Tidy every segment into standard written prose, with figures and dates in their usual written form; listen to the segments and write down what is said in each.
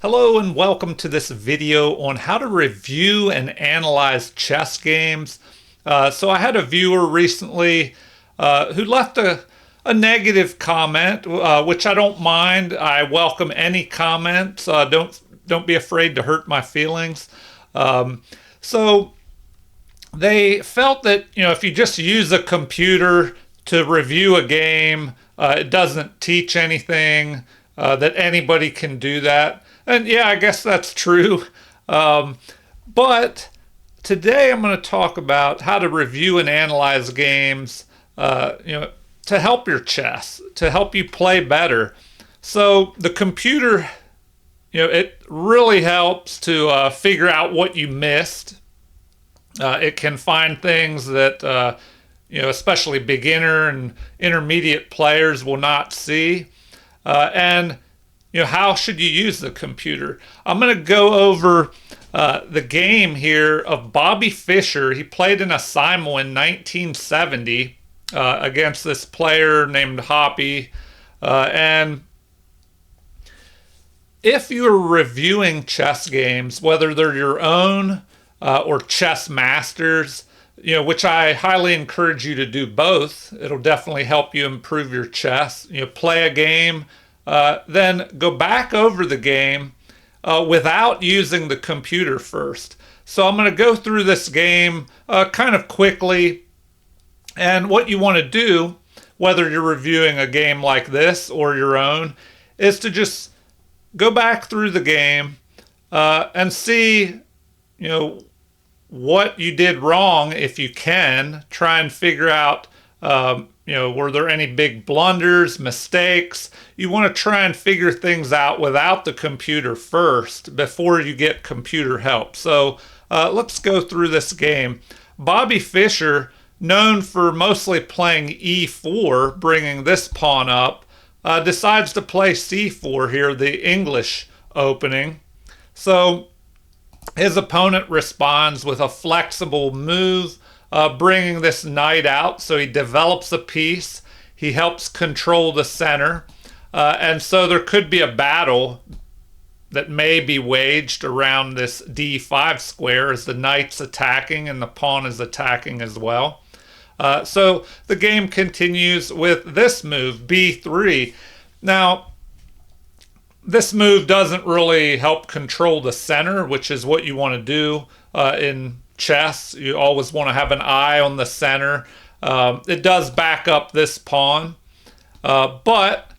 Hello and welcome to this video on how to review and analyze chess games. So I had a viewer recently who left a negative comment, which I don't mind. I welcome any comments. Don't be afraid to hurt my feelings. So they felt that if you just use a computer to review a game, it doesn't teach anything. That anybody can do that. And yeah, I guess that's true. But today I'm going to talk about how to review and analyze games, to help your chess, to help you play better. So the computer, it really helps to figure out what you missed. It can find things that, especially beginner and intermediate players will not see. And how should you use the computer? I'm going to go over the game here of Bobby Fischer. He played in a Simon in 1970 against this player named Hoppy. And if you're reviewing chess games, whether they're your own or chess masters, which I highly encourage you to do both. It'll definitely help you improve your chess. Play a game, then go back over the game without using the computer first. So I'm going to go through this game kind of quickly. And what you want to do, whether you're reviewing a game like this or your own, is to just go back through the game and see, what you did wrong if you can. Try and figure out, were there any big blunders, mistakes? You want to try and figure things out without the computer first before you get computer help. So let's go through this game. Bobby Fischer, known for mostly playing e4, bringing this pawn up, decides to play c4 here, the English opening. So his opponent responds with a flexible move, bringing this knight out. So he develops a piece. He helps control the center. And so there could be a battle that may be waged around this d5 square as the knight's attacking and the pawn is attacking as well. So the game continues with this move, b3. Now, this move doesn't really help control the center, which is what you want to do in chess. You always want to have an eye on the center. It does back up this pawn, but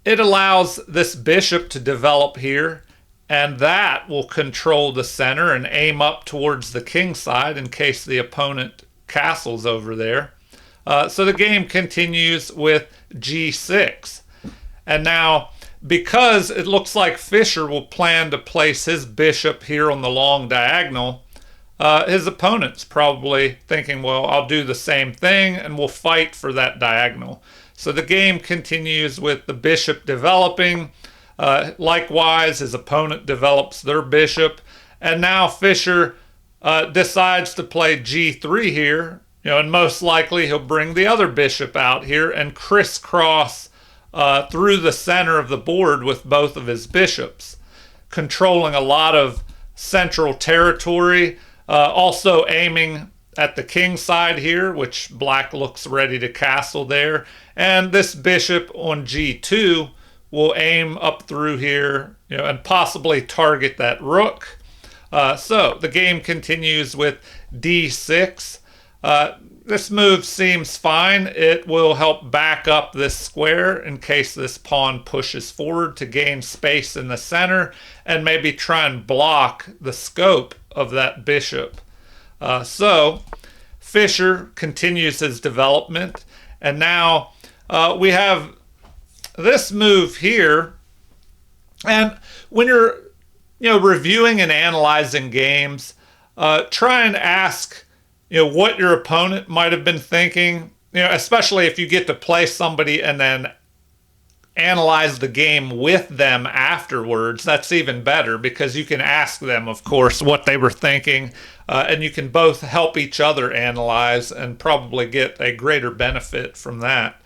it allows this bishop to develop here, and that will control the center and aim up towards the king side in case the opponent castles over there. So the game continues with g6. And now, because it looks like Fischer will plan to place his bishop here on the long diagonal, his opponent's probably thinking, well, I'll do the same thing and we'll fight for that diagonal. So the game continues with the bishop developing. Likewise, his opponent develops their bishop. And now Fischer decides to play g3 here, and most likely he'll bring the other bishop out here and crisscross through the center of the board with both of his bishops, controlling a lot of central territory, also aiming at the king side here, which black looks ready to castle there. And this bishop on g2 will aim up through here, and possibly target that rook. So the game continues with d6. This move seems fine. It will help back up this square in case this pawn pushes forward to gain space in the center and maybe try and block the scope of that bishop. So Fischer continues his development, and now we have this move here. And when you're reviewing and analyzing games, try and ask what your opponent might have been thinking, especially if you get to play somebody and then analyze the game with them afterwards. That's even better because you can ask them, of course, what they were thinking, and you can both help each other analyze and probably get a greater benefit from that.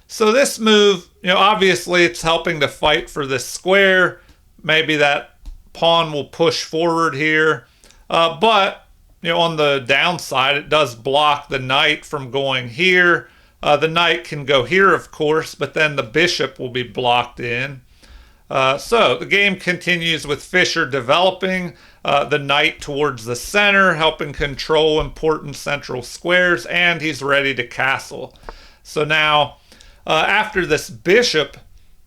So this move, obviously it's helping to fight for this square, maybe that pawn will push forward here. But on the downside, it does block the knight from going here. The knight can go here, of course, but then the bishop will be blocked in. So the game continues with Fischer developing the knight towards the center, helping control important central squares, and he's ready to castle. So now, after this bishop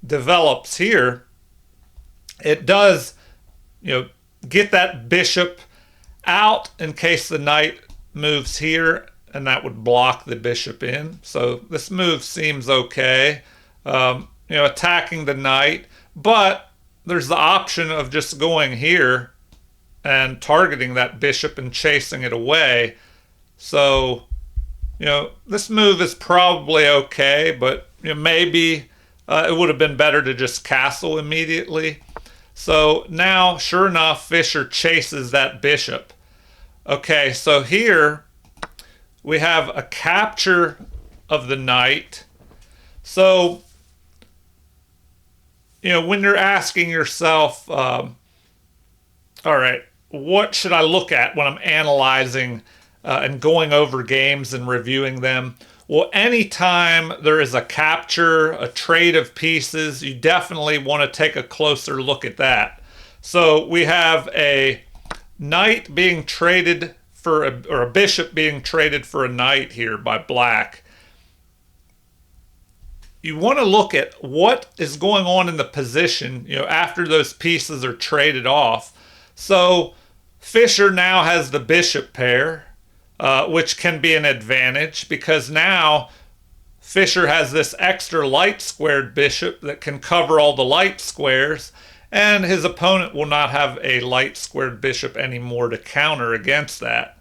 develops here, it does, get that bishop out in case the knight moves here, and that would block the bishop in. So this move seems okay. Attacking the knight, but there's the option of just going here and targeting that bishop and chasing it away. So, this move is probably okay, but maybe it would have been better to just castle immediately. So now, sure enough, Fischer chases that bishop. Okay, so here we have a capture of the knight. So, when you're asking yourself, all right, what should I look at when I'm analyzing and going over games and reviewing them? Well, anytime there is a capture, a trade of pieces, you definitely want to take a closer look at that. So we have a knight being traded for a bishop being traded for a knight here by black. You want to look at what is going on in the position, after those pieces are traded off. So Fischer now has the bishop pair, which can be an advantage because now Fischer has this extra light squared bishop that can cover all the light squares, and his opponent will not have a light squared bishop anymore to counter against that.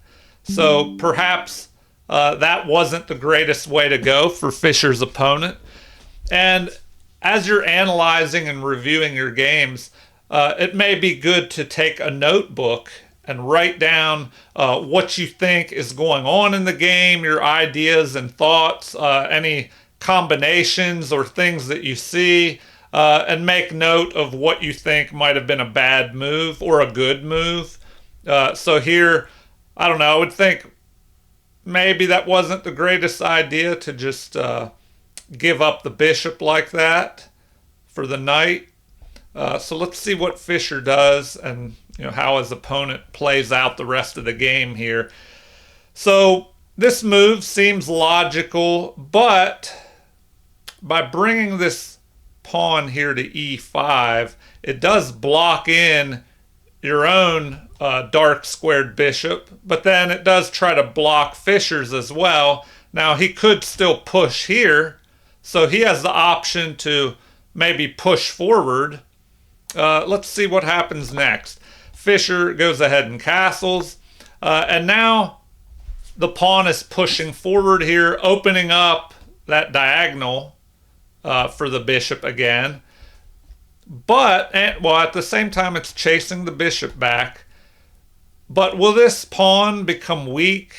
So perhaps that wasn't the greatest way to go for Fischer's opponent. And as you're analyzing and reviewing your games, it may be good to take a notebook and write down what you think is going on in the game, your ideas and thoughts, any combinations or things that you see, and make note of what you think might have been a bad move or a good move. So here, I don't know, I would think maybe that wasn't the greatest idea to just give up the bishop like that for the knight. So let's see what Fischer does and how his opponent plays out the rest of the game here. So this move seems logical, but by bringing this pawn here to e5, it does block in your own dark squared bishop, but then it does try to block Fischer's as well. Now he could still push here, so he has the option to maybe push forward. Let's see what happens next. Fischer goes ahead and castles, and now the pawn is pushing forward here, opening up that diagonal for the bishop again. But, at the same time, it's chasing the bishop back. But will this pawn become weak?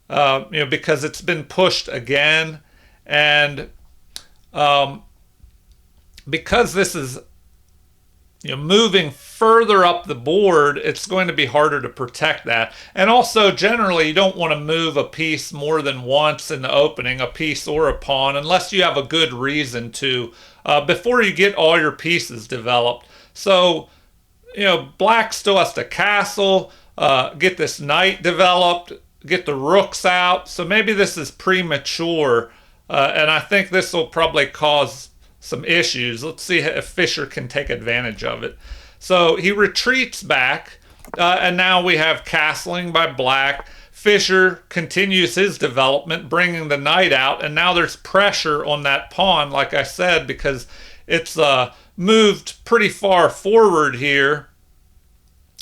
Because it's been pushed again, and because this is moving further up the board, it's going to be harder to protect that. And also, generally, you don't want to move a piece more than once in the opening, a piece or a pawn, unless you have a good reason to, before you get all your pieces developed. So, black still has to castle, get this knight developed, get the rooks out. So maybe this is premature, and I think this will probably cause some issues. Let's see if Fischer can take advantage of it. So he retreats back, and now we have castling by black. Fischer continues his development, bringing the knight out, and now there's pressure on that pawn, like I said, because it's moved pretty far forward here,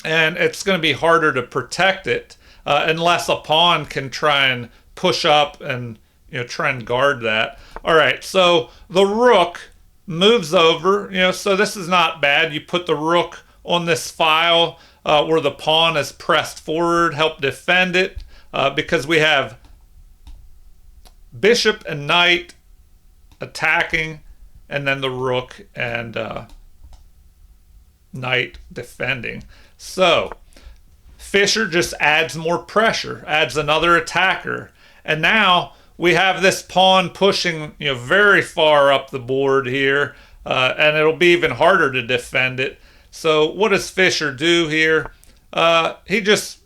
and it's going to be harder to protect it unless a pawn can try and push up and try and guard that. All right, so the rook moves over, so this is not bad. You put the rook on this file where the pawn is pressed forward, help defend it, because we have bishop and knight attacking, and then the rook and knight defending. So Fischer just adds more pressure, adds another attacker, and now we have this pawn pushing, very far up the board here, and it'll be even harder to defend it. So what does Fischer do here? He just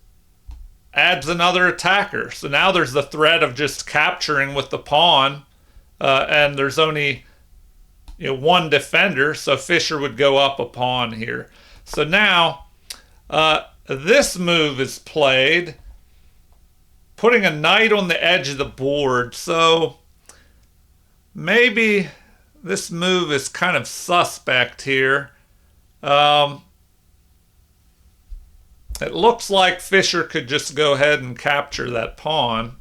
adds another attacker. So now there's the threat of just capturing with the pawn, and there's only one defender, so Fischer would go up a pawn here. So now this move is played, putting a knight on the edge of the board. So maybe this move is kind of suspect here. It looks like Fischer could just go ahead and capture that pawn.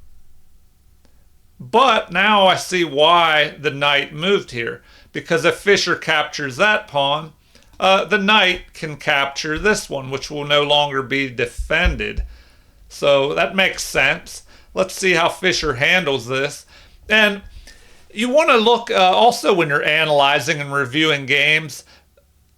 But now I see why the knight moved here. Because if Fischer captures that pawn, the knight can capture this one, which will no longer be defended. So that makes sense. Let's see how Fischer handles this. And you want to look also when you're analyzing and reviewing games,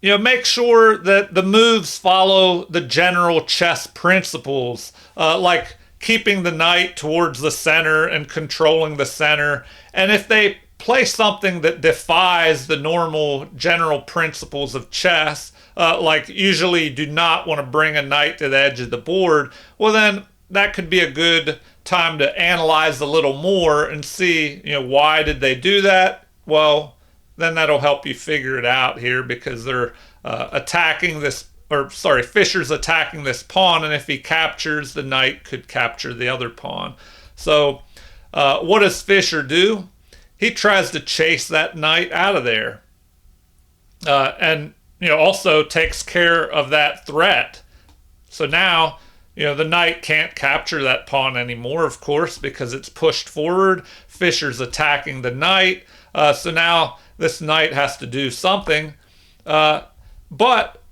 make sure that the moves follow the general chess principles, like keeping the knight towards the center and controlling the center. And if they play something that defies the normal general principles of chess, like usually you do not want to bring a knight to the edge of the board, well then that could be a good time to analyze a little more and see, why did they do that? Well, then that'll help you figure it out here, because they're attacking this, Fischer's attacking this pawn, and if he captures, the knight could capture the other pawn. So what does Fischer do? He tries to chase that knight out of there, and also takes care of that threat. So now the knight can't capture that pawn anymore, of course, because it's pushed forward. Fischer's attacking the knight, so now this knight has to do something, but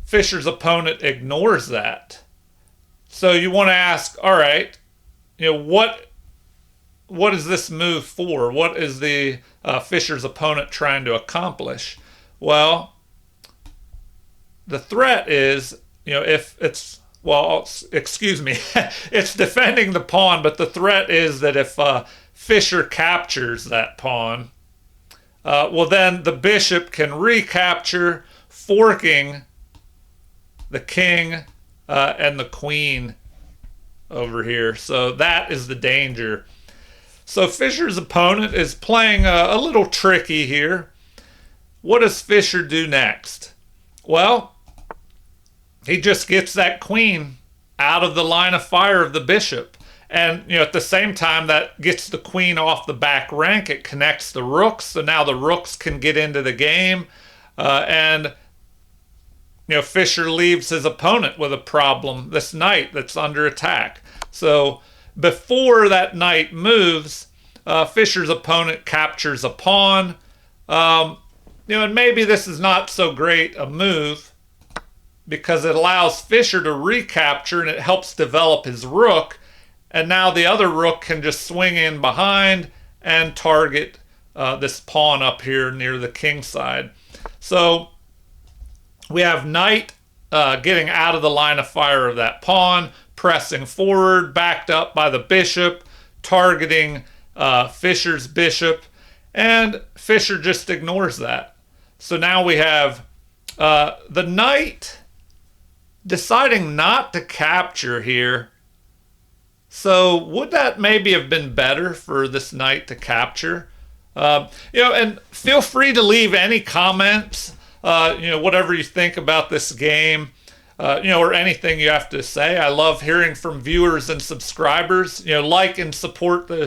Fischer's opponent ignores that. So you want to ask, all right, what is this move for? What is the Fischer's opponent trying to accomplish? Well, the threat is, if it's, excuse me, it's defending the pawn, but the threat is that if Fischer captures that pawn, well then the bishop can recapture, forking the king and the queen over here. So that is the danger. So Fischer's opponent is playing a little tricky here. What does Fischer do next? Well, he just gets that queen out of the line of fire of the bishop. And at the same time, that gets the queen off the back rank. It connects the rooks, so now the rooks can get into the game. And Fischer leaves his opponent with a problem, this knight that's under attack. So before that knight moves, Fischer's opponent captures a pawn. And maybe this is not so great a move, because it allows Fischer to recapture and it helps develop his rook. And now the other rook can just swing in behind and target this pawn up here near the king side. So we have knight getting out of the line of fire of that pawn, pressing forward, backed up by the bishop, targeting Fischer's bishop, and Fischer just ignores that. So now we have the knight deciding not to capture here. So would that maybe have been better for this knight to capture? And feel free to leave any comments, whatever you think about this game, or anything you have to say. I love hearing from viewers and subscribers. Like and subscribe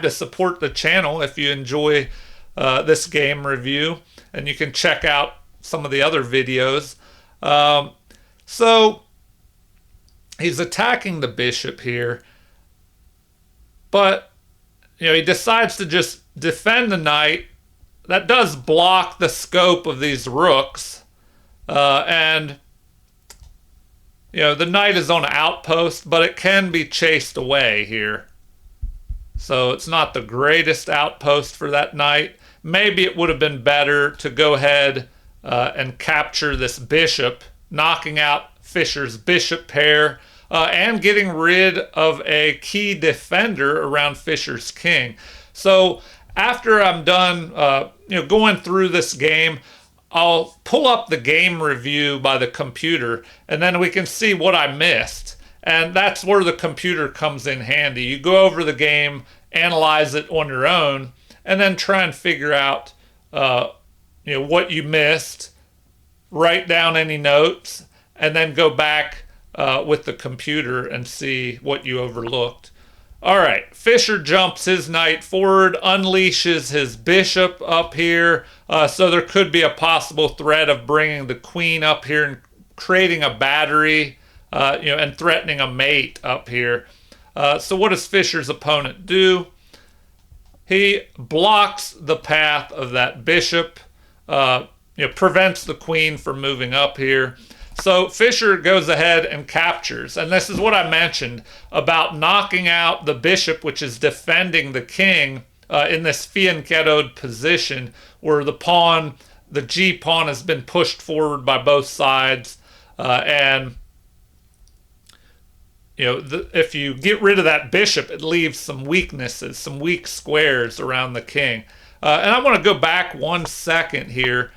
to support the channel if you enjoy this game review, and you can check out some of the other videos. So he's attacking the bishop here, but he decides to just defend the knight. That does block the scope of these rooks, and the knight is on an outpost, but it can be chased away here. So it's not the greatest outpost for that knight. maybe it would have been better to go ahead and capture this bishop, knocking out Fischer's bishop pair, and getting rid of a key defender around Fischer's king. So after I'm done going through this game, I'll pull up the game review by the computer, and then we can see what I missed. And that's where the computer comes in handy. You go over the game, analyze it on your own, and then try and figure out what you missed, write down any notes, and then go back with the computer and see what you overlooked. All right, Fischer jumps his knight forward, unleashes his bishop up here, so there could be a possible threat of bringing the queen up here and creating a battery, and threatening a mate up here. So what does Fischer's opponent do? He blocks the path of that bishop, prevents the queen from moving up here. So Fischer goes ahead and captures. And this is what I mentioned about knocking out the bishop, which is defending the king in this fianchettoed position where the G pawn has been pushed forward by both sides. If you get rid of that bishop, it leaves some weaknesses, some weak squares around the king. And I want to go back 1 second here.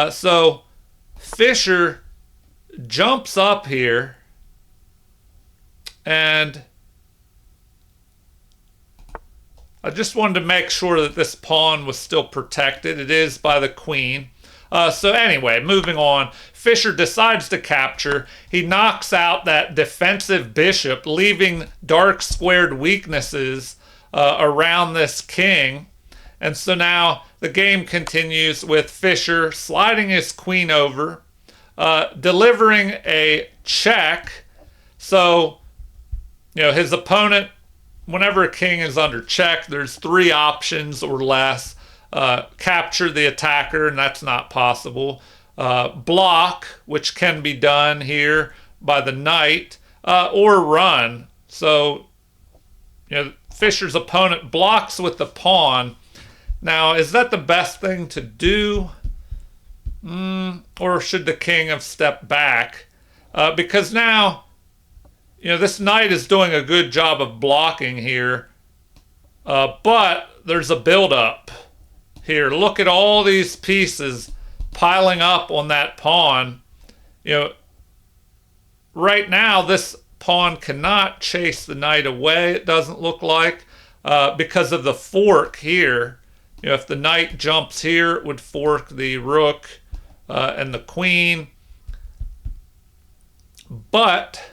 So Fischer jumps up here, and I just wanted to make sure that this pawn was still protected. It is by the queen. So anyway, moving on, Fischer decides to capture. He knocks out that defensive bishop, leaving dark squared weaknesses around this king. And so now the game continues with Fischer sliding his queen over, delivering a check. So, his opponent, whenever a king is under check, there's 3 options or less. Capture the attacker, and that's not possible. Block, which can be done here by the knight, or run. So, Fischer's opponent blocks with the pawn. Now, is that the best thing to do? Or should the king have stepped back? Because now, this knight is doing a good job of blocking here. But there's a build-up here. Look at all these pieces piling up on that pawn. Right now, this pawn cannot chase the knight away, it doesn't look like, because of the fork here. If the knight jumps here, it would fork the rook and the queen. But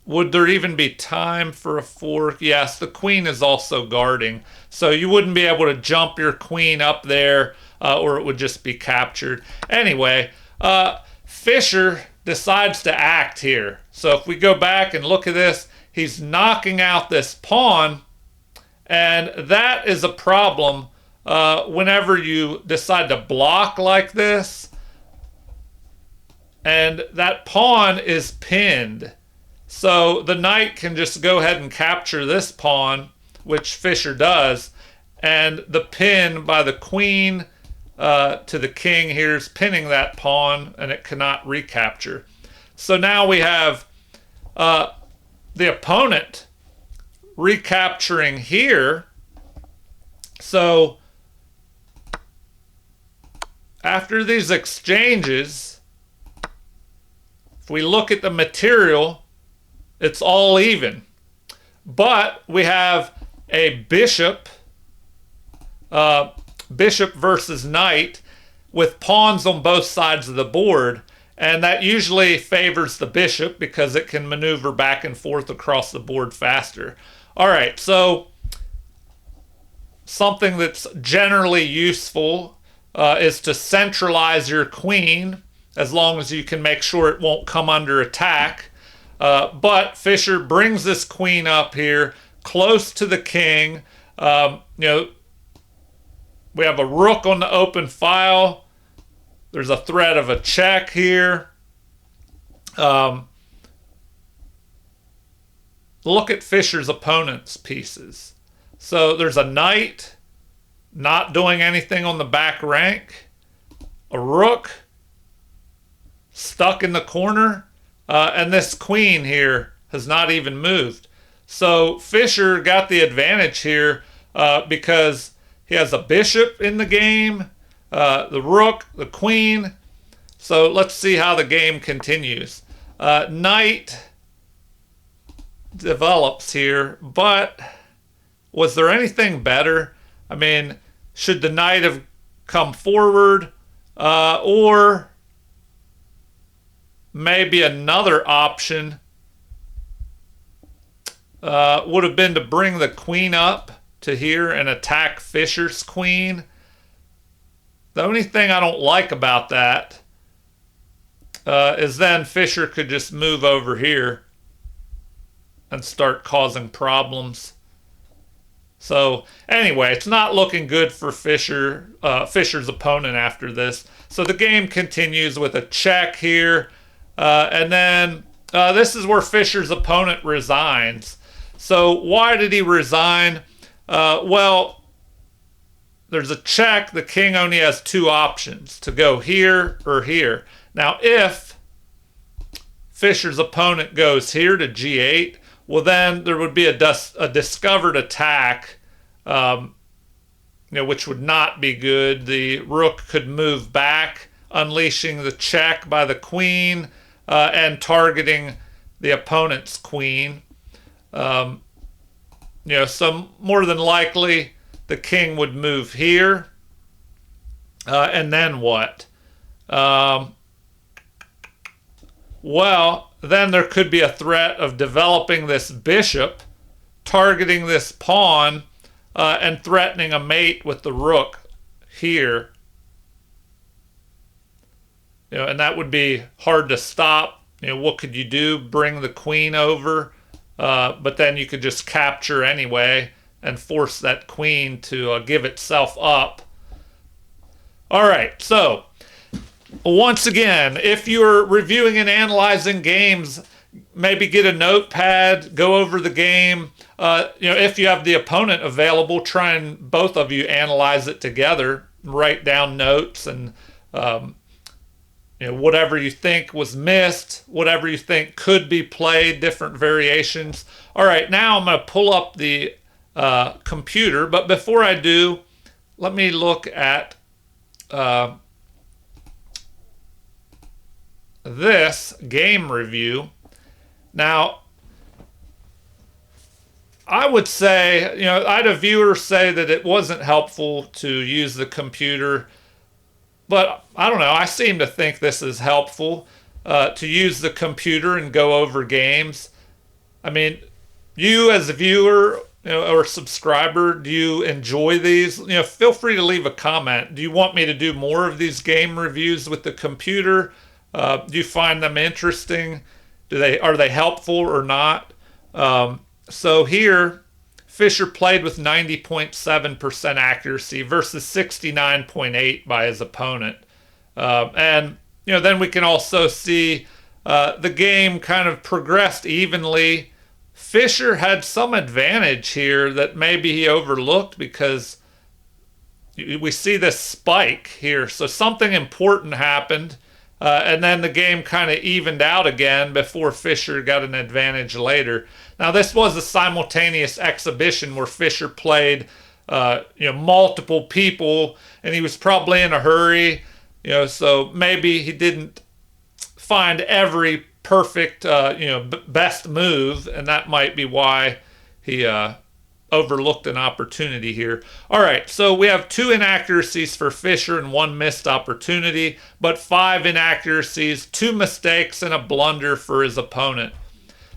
would there even be time for a fork? Yes, the queen is also guarding. So you wouldn't be able to jump your queen up there, or it would just be captured. Anyway, Fischer decides to act here. So if we go back and look at this, he's knocking out this pawn. And that is a problem whenever you decide to block like this. And that pawn is pinned. So the knight can just go ahead and capture this pawn, which Fischer does. And the pin by the queen to the king here is pinning that pawn, and it cannot recapture. So now we have the opponent recapturing here. So after these exchanges, if we look at the material, it's all even. But we have a bishop versus knight with pawns on both sides of the board. And that usually favors the bishop because it can maneuver back and forth across the board faster. All right, so something that's generally useful is to centralize your queen, as long as you can make sure it won't come under attack. But Fischer brings this queen up here close to the king. We have a rook on the open file. There's a threat of a check here. Look at Fischer's opponent's pieces. So there's a knight not doing anything on the back rank, a rook stuck in the corner, and this queen here has not even moved. So Fischer got the advantage here because he has a bishop in the game, the rook, the queen. So let's see how the game continues. Knight develops here, but was there anything better? I mean, should the knight have come forward, or maybe another option would have been to bring the queen up to here and attack Fischer's queen. The only thing I don't like about that is then Fischer could just move over here and start causing problems. So anyway, it's not looking good for Fischer's opponent after this. So the game continues with a check here. And then this is where Fischer's opponent resigns. So why did he resign? Well, there's a check. The king only has two options, to go here or here. Now, if Fischer's opponent goes here to g8, well, then there would be a discovered attack, which would not be good. The rook could move back, unleashing the check by the queen and targeting the opponent's queen. So more than likely the king would move here. And then what? Well, then there could be a threat of developing this bishop, targeting this pawn, and threatening a mate with the rook here. And that would be hard to stop. What could you do? Bring the queen over, but then you could just capture anyway and force that queen to give itself up. All right, so once again, if you're reviewing and analyzing games, maybe get a notepad, go over the game. If you have the opponent available, try and both of you analyze it together, write down notes, and whatever you think was missed, whatever you think could be played, different variations. All right, now I'm going to pull up the computer, but before I do, let me look at this game review. Now, I would say, I had a viewer say that it wasn't helpful to use the computer, but I don't know. I seem to think this is helpful to use the computer and go over games. I mean, you as a viewer or subscriber, do you enjoy these? Feel free to leave a comment. Do you want me to do more of these game reviews with the computer? Do you find them interesting? Are they helpful or not? So here, Fischer played with 90.7% accuracy versus 69.8% by his opponent. And then we can also see the game kind of progressed evenly. Fischer had some advantage here that maybe he overlooked because we see this spike here. So something important happened. And then the game kind of evened out again before Fischer got an advantage later. Now, this was a simultaneous exhibition where Fischer played, multiple people, and he was probably in a hurry, so maybe he didn't find every perfect, best move, and that might be why he overlooked an opportunity here. All right, so we have 2 inaccuracies for Fischer and 1 missed opportunity, but 5 inaccuracies, 2 mistakes, and a blunder for his opponent.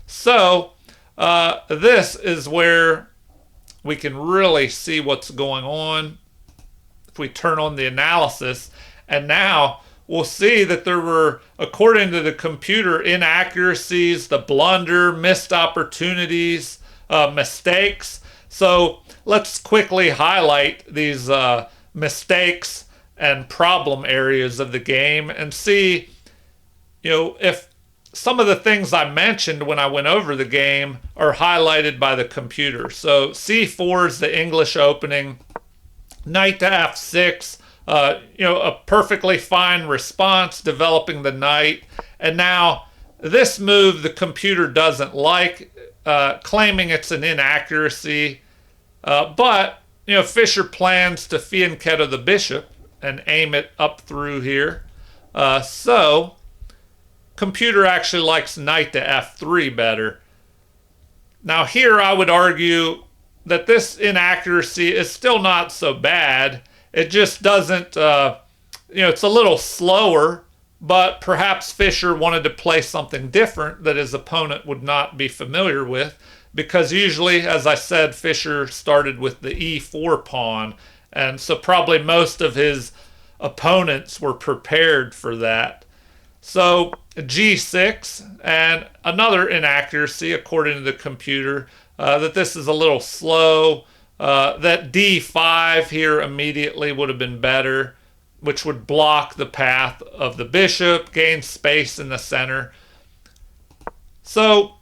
So this is where we can really see what's going on if we turn on the analysis. And now we'll see that there were, according to the computer, inaccuracies, the blunder, missed opportunities, mistakes. So let's quickly highlight these mistakes and problem areas of the game and see, if some of the things I mentioned when I went over the game are highlighted by the computer. So C4 is the English opening. Knight to f6, a perfectly fine response, developing the knight. And now this move the computer doesn't like, claiming it's an inaccuracy. But Fischer plans to fianchetto the bishop and aim it up through here. So computer actually likes knight to f3 better. Now here I would argue that this inaccuracy is still not so bad. It just doesn't, it's a little slower, but perhaps Fischer wanted to play something different that his opponent would not be familiar with, because usually, as I said, Fischer started with the e4 pawn, and so probably most of his opponents were prepared for that. So g6, and another inaccuracy according to the computer, that this is a little slow, that d5 here immediately would have been better, which would block the path of the bishop, gain space in the center. So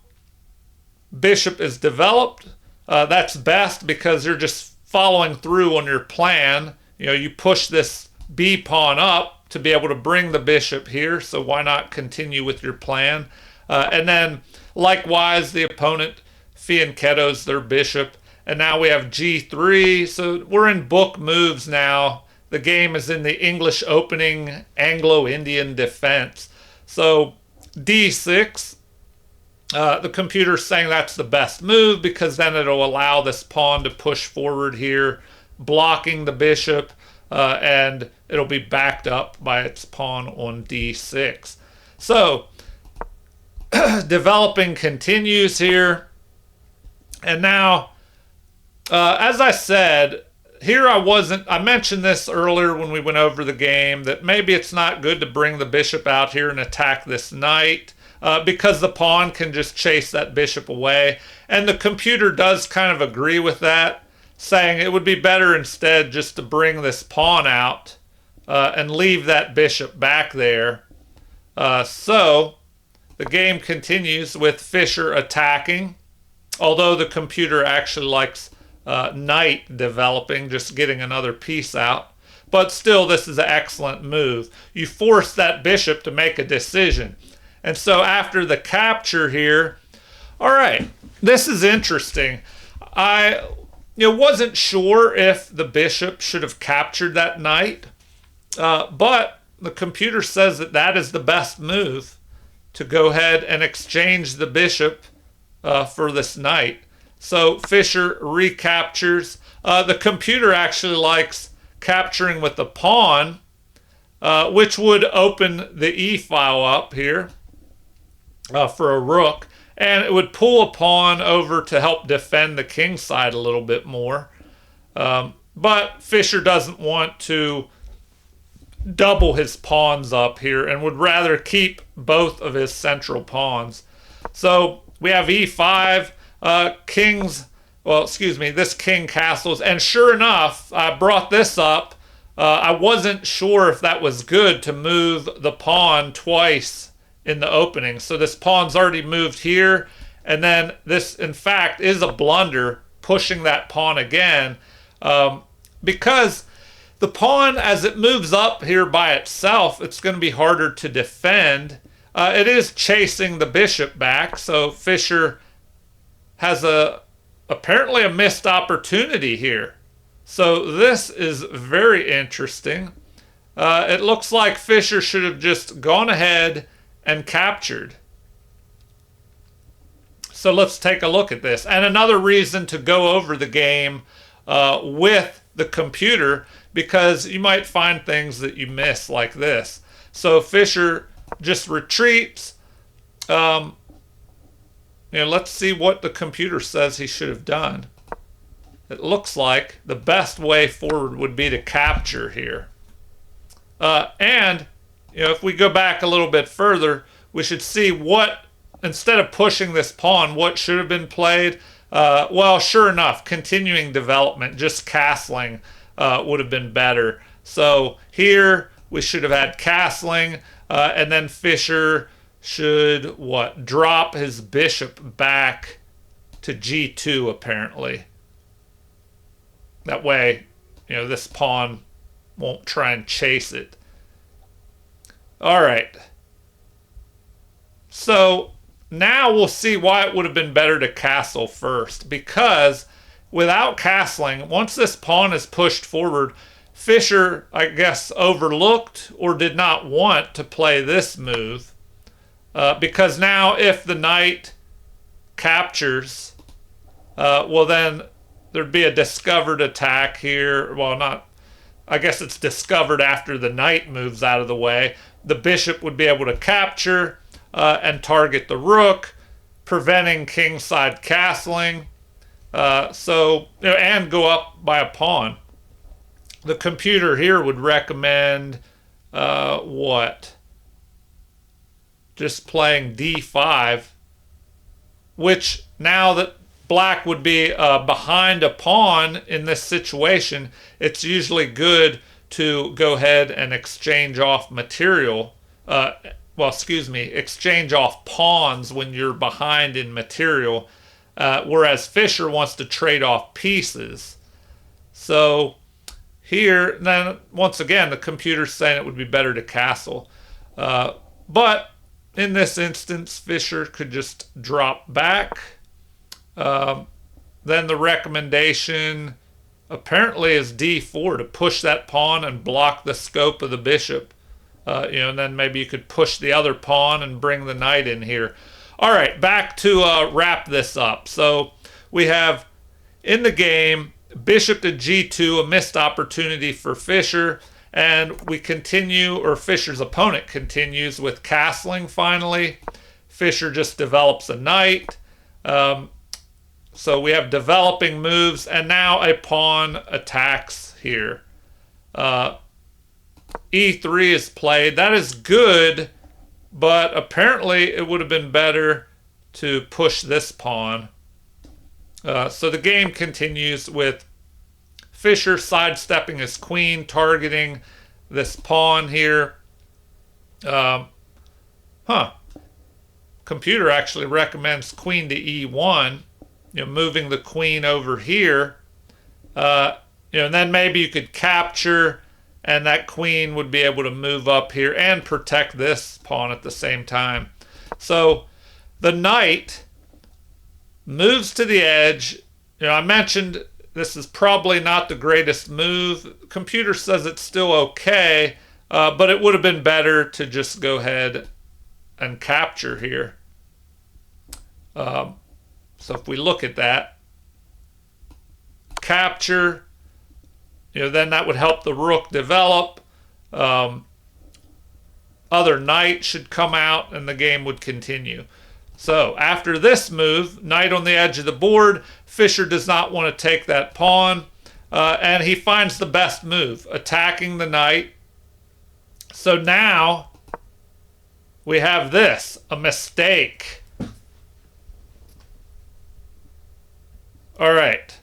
bishop is developed. That's best because you're just following through on your plan. You push this b pawn up to be able to bring the bishop here, so why not continue with your plan? And then likewise the opponent fianchettos their bishop, and now we have g3. So we're in book moves now. The game is in the English opening Anglo-Indian defense. So d6, the computer's saying that's the best move because then it'll allow this pawn to push forward here, blocking the bishop, and it'll be backed up by its pawn on d6. So developing continues here. And now, as I said, here I mentioned this earlier when we went over the game, that maybe it's not good to bring the bishop out here and attack this knight, because the pawn can just chase that bishop away. And the computer does kind of agree with that, saying it would be better instead just to bring this pawn out and leave that bishop back there. So the game continues with Fischer attacking, although the computer actually likes knight developing, just getting another piece out. But still, this is an excellent move. You force that bishop to make a decision. And so after the capture here, all right, this is interesting. I wasn't sure if the bishop should have captured that knight, but the computer says that that is the best move, to go ahead and exchange the bishop for this knight. So Fischer recaptures. The computer actually likes capturing with the pawn, which would open the e-file up here for a rook, and it would pull a pawn over to help defend the king side a little bit more. But Fischer doesn't want to double his pawns up here and would rather keep both of his central pawns. So we have e5, this king castles, and sure enough, I brought this up. I wasn't sure if that was good to move the pawn twice in the opening. So this pawn's already moved here, and then this, in fact, is a blunder, pushing that pawn again, because the pawn, as it moves up here by itself, it's going to be harder to defend. It is chasing the bishop back, so Fischer has apparently a missed opportunity here. So this is very interesting. It looks like Fischer should have just gone ahead and captured. So let's take a look at this. And another reason to go over the game with the computer, because you might find things that you miss like this. So Fischer just retreats. Let's see what the computer says he should have done. It looks like the best way forward would be to capture here. And if we go back a little bit further, we should see what, instead of pushing this pawn, what should have been played. Well, sure enough, continuing development, just castling would have been better. So here we should have had castling, and then Fischer should, drop his bishop back to g2 apparently. That way this pawn won't try and chase it. All right. So now we'll see why it would have been better to castle first. Because without castling, once this pawn is pushed forward, Fischer, I guess, overlooked or did not want to play this move. Because now if the knight captures, well then there'd be a discovered attack here. Well, not, I guess it's discovered after the knight moves out of the way. The bishop would be able to capture and target the rook, preventing kingside castling. And go up by a pawn. The computer here would recommend what? Just playing d5, which now that black would be behind a pawn in this situation, it's usually good to go ahead and exchange off material. Exchange off pawns when you're behind in material, whereas Fischer wants to trade off pieces. So here, then once again, the computer's saying it would be better to castle. But in this instance, Fischer could just drop back. Then the recommendation apparently is d4 to push that pawn and block the scope of the bishop. And then maybe you could push the other pawn and bring the knight in here. All right, back to wrap this up. So we have in the game bishop to g2, a missed opportunity for Fischer, and we continue, or Fischer's opponent continues with castling finally. Fischer just develops a knight. So we have developing moves, and now a pawn attacks here. E3 is played. That is good, but apparently it would have been better to push this pawn. So the game continues with Fischer sidestepping his queen, targeting this pawn here. Computer actually recommends queen to e1, moving the queen over here. And then maybe you could capture, and that queen would be able to move up here and protect this pawn at the same time. So the knight moves to the edge. I mentioned this is probably not the greatest move. Computer says it's still okay, but it would have been better to just go ahead and capture here. So if we look at that, capture, then that would help the rook develop. Other knight should come out and the game would continue. So after this move, knight on the edge of the board, Fischer does not want to take that pawn, and he finds the best move, attacking the knight. So now we have this, a mistake. All right.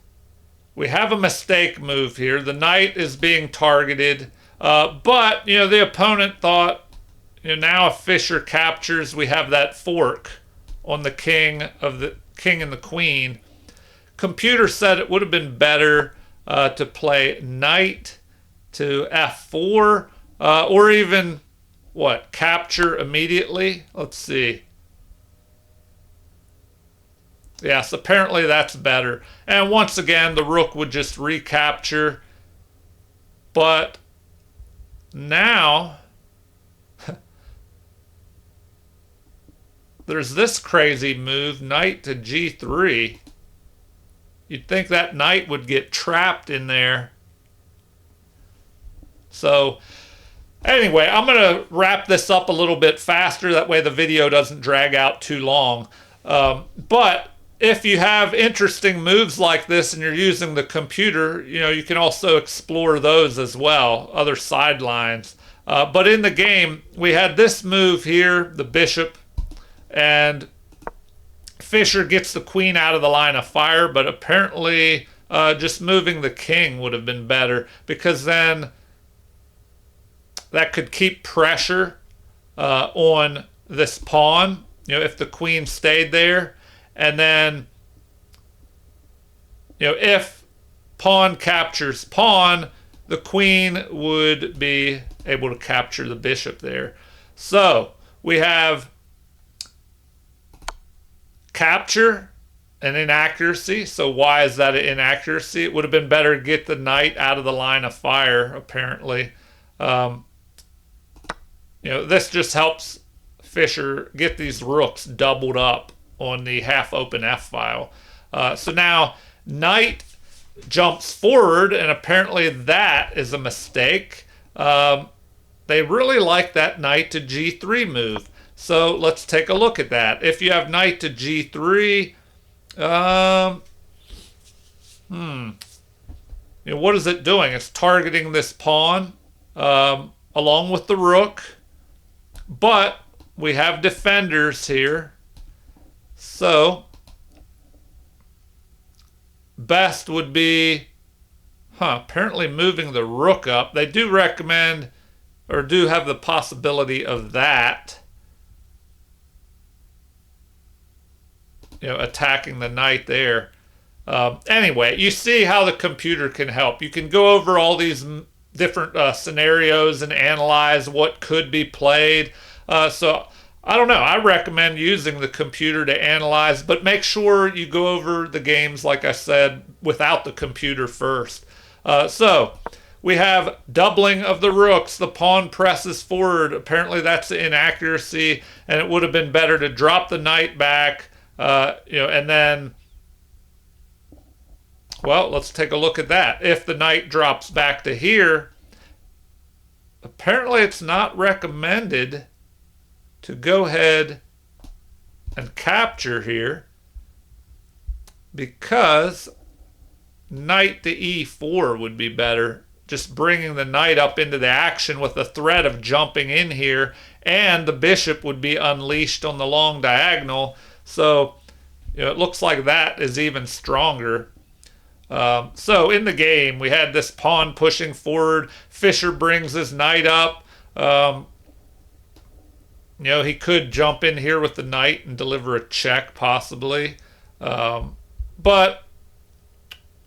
We have a mistake move here. The knight is being targeted, but the opponent thought, now if Fischer captures, we have that fork on the king and the queen. Computer said it would have been better to play knight to f4, or even capture immediately. Let's see. Yes, apparently that's better. And once again, the rook would just recapture. But now there's this crazy move, knight to g3. You'd think that knight would get trapped in there. So anyway, I'm going to wrap this up a little bit faster. That way the video doesn't drag out too long. But if you have interesting moves like this and you're using the computer, you can also explore those as well, other sidelines. But in the game, we had this move here, the bishop, and Fischer gets the queen out of the line of fire, but apparently just moving the king would have been better, because then that could keep pressure on this pawn, if the queen stayed there. And then, if pawn captures pawn, the queen would be able to capture the bishop there. So we have capture, an inaccuracy. So why is that an inaccuracy? It would have been better to get the knight out of the line of fire, apparently. This just helps Fischer get these rooks doubled up on the half open F file. So now knight jumps forward, and apparently that is a mistake. They really like that knight to G3 move. So let's take a look at that. If you have knight to G3, what is it doing? It's targeting this pawn along with the rook, but we have defenders here. So best would be, apparently moving the rook up. They do recommend, or do have the possibility of that. Attacking the knight there. Anyway, you see how the computer can help. You can go over all these different scenarios and analyze what could be played. So I don't know. I recommend using the computer to analyze, but make sure you go over the games, like I said, without the computer first. So we have doubling of the rooks. The pawn presses forward. Apparently that's an inaccuracy, and it would have been better to drop the knight back. And then, well, let's take a look at that. If the knight drops back to here, apparently it's not recommended to go ahead and capture here, because knight to E4 would be better. Just bringing the knight up into the action with the threat of jumping in here, and the bishop would be unleashed on the long diagonal. So, it looks like that is even stronger. So in the game, we had this pawn pushing forward. Fischer brings his knight up. He could jump in here with the knight and deliver a check, possibly. But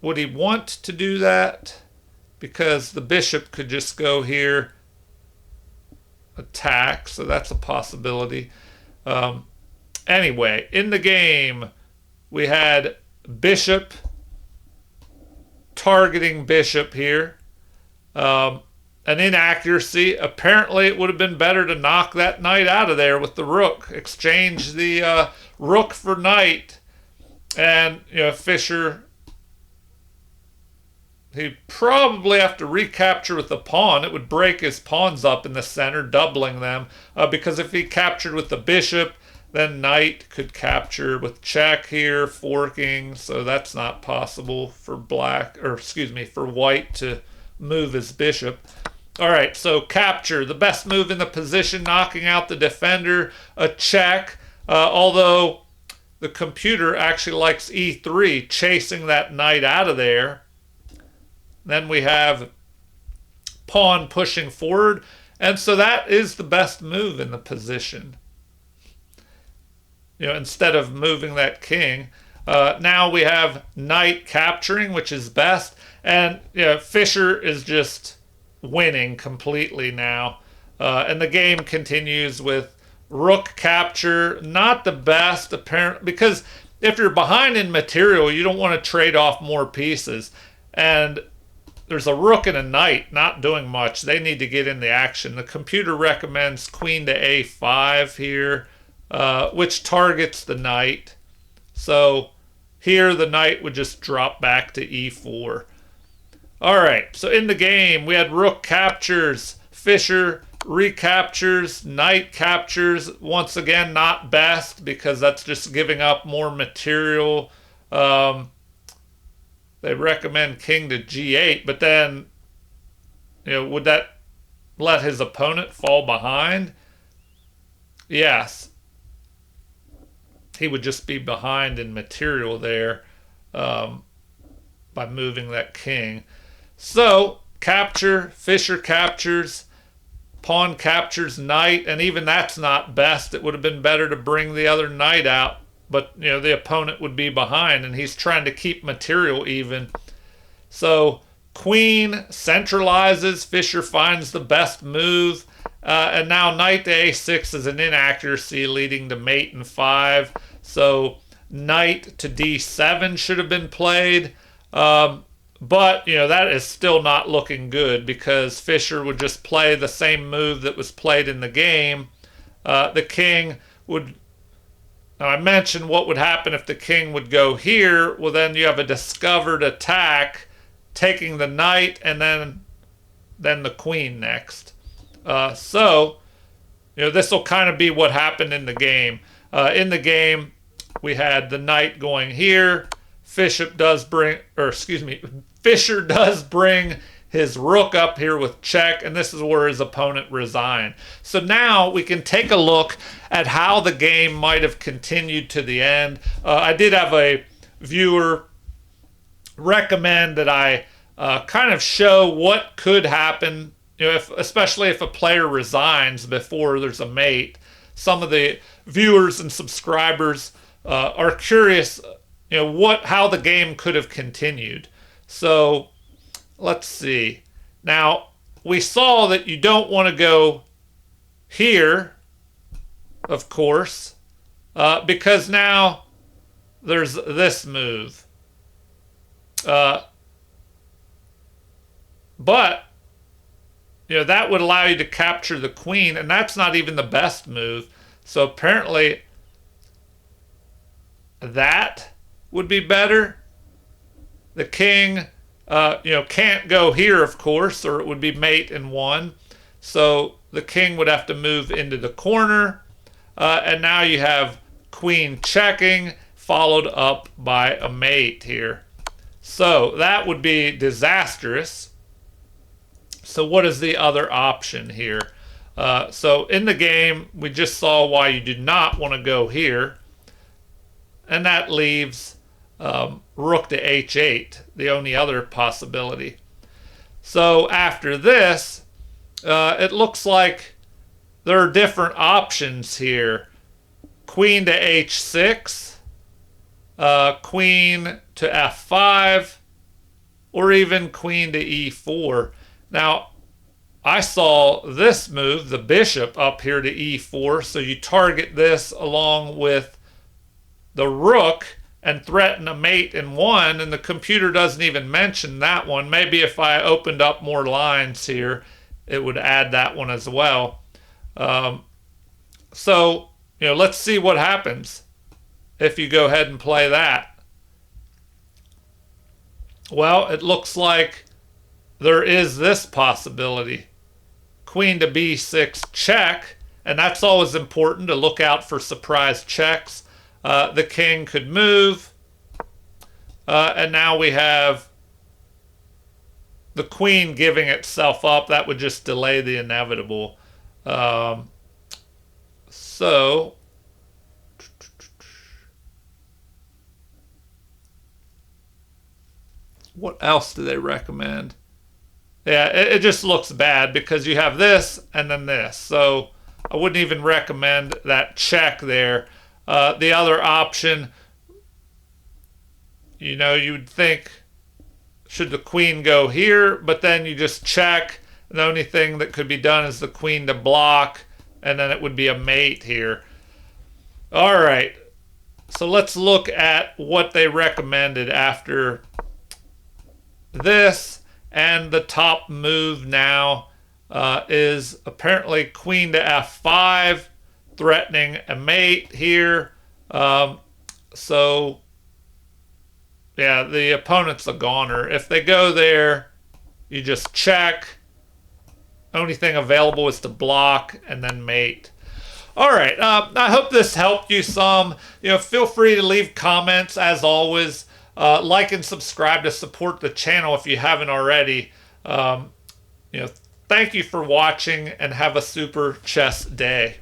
would he want to do that? Because the bishop could just go here, attack. So that's a possibility. Anyway, in the game, we had bishop targeting bishop here. An inaccuracy. Apparently, it would have been better to knock that knight out of there with the rook. Exchange the rook for knight. And, Fischer, he'd probably have to recapture with the pawn. It would break his pawns up in the center, doubling them. Because if he captured with the bishop, then knight could capture with check here, forking, so that's not possible for for white to move his bishop. All right, so capture, the best move in the position, knocking out the defender, a check, although the computer actually likes E3, chasing that knight out of there. Then we have pawn pushing forward, and so that is the best move in the position. Instead of moving that king. Now we have knight capturing, which is best. And Fischer is just winning completely now. And the game continues with rook capture. Not the best, apparently, because if you're behind in material, you don't want to trade off more pieces. And there's a rook and a knight not doing much. They need to get in the action. The computer recommends queen to A5 here. Which targets the knight. So here the knight would just drop back to E4. All right, so in the game, we had rook captures, Fischer recaptures, knight captures. Once again, not best, because that's just giving up more material. They recommend king to G8, but then, would that let his opponent fall behind? Yes. He would just be behind in material there by moving that king. So, capture, Fischer captures, pawn captures knight, and even that's not best. It would have been better to bring the other knight out, but the opponent would be behind, and he's trying to keep material even. So, Queen centralizes. Fischer finds the best move. And now knight to a6 is an inaccuracy, leading to mate in 5. So knight to d7 should have been played. But, that is still not looking good because Fischer would just play the same move that was played in the game. The king would... Now, I mentioned what would happen if the king would go here. Well, then you have a discovered attack, taking the knight and then the queen next. So, this will kind of be what happened in the game. In the game, we had the knight going here. Fischer does bring his rook up here with check, and this is where his opponent resigned. So now we can take a look at how the game might have continued to the end. I did have a viewer recommend that I kind of show what could happen, especially if a player resigns before there's a mate. Some of the viewers and subscribers are curious, how the game could have continued. So let's see. Now, we saw that you don't want to go here, of course, because now there's this move. But, that would allow you to capture the queen, and that's not even the best move. So apparently that would be better. The king, can't go here, of course, or it would be mate in 1. So the king would have to move into the corner. And now you have queen checking, followed up by a mate here. So that would be disastrous. So what is the other option here? So in the game, we just saw why you do not want to go here. And that leaves rook to h8, the only other possibility. So after this, it looks like there are different options here. Queen to h6, queen to f5, or even queen to e4. Now, I saw this move, the bishop, up here to e4, so you target this along with the rook and threaten a mate in 1, and the computer doesn't even mention that one. Maybe if I opened up more lines here, it would add that one as well. So, let's see what happens if you go ahead and play that. Well, it looks like there is this possibility. Queen to b6 check, and that's always important to look out for surprise checks. The king could move, and now we have the queen giving itself up. That would just delay the inevitable. So what else do they recommend? Yeah, it just looks bad because you have this and then this. So I wouldn't even recommend that check there. The other option, you'd think, should the queen go here? But then you just check. The only thing that could be done is the queen to block, and then it would be a mate here. All right. So let's look at what they recommended after this. And the top move now is apparently queen to f5, threatening a mate here. So, yeah, the opponent's a goner. If they go there, you just check. Only thing available is to block and then mate. All right. I hope this helped you some. Feel free to leave comments as always. Like and subscribe to support the channel if you haven't already. Thank you for watching and have a super chess day.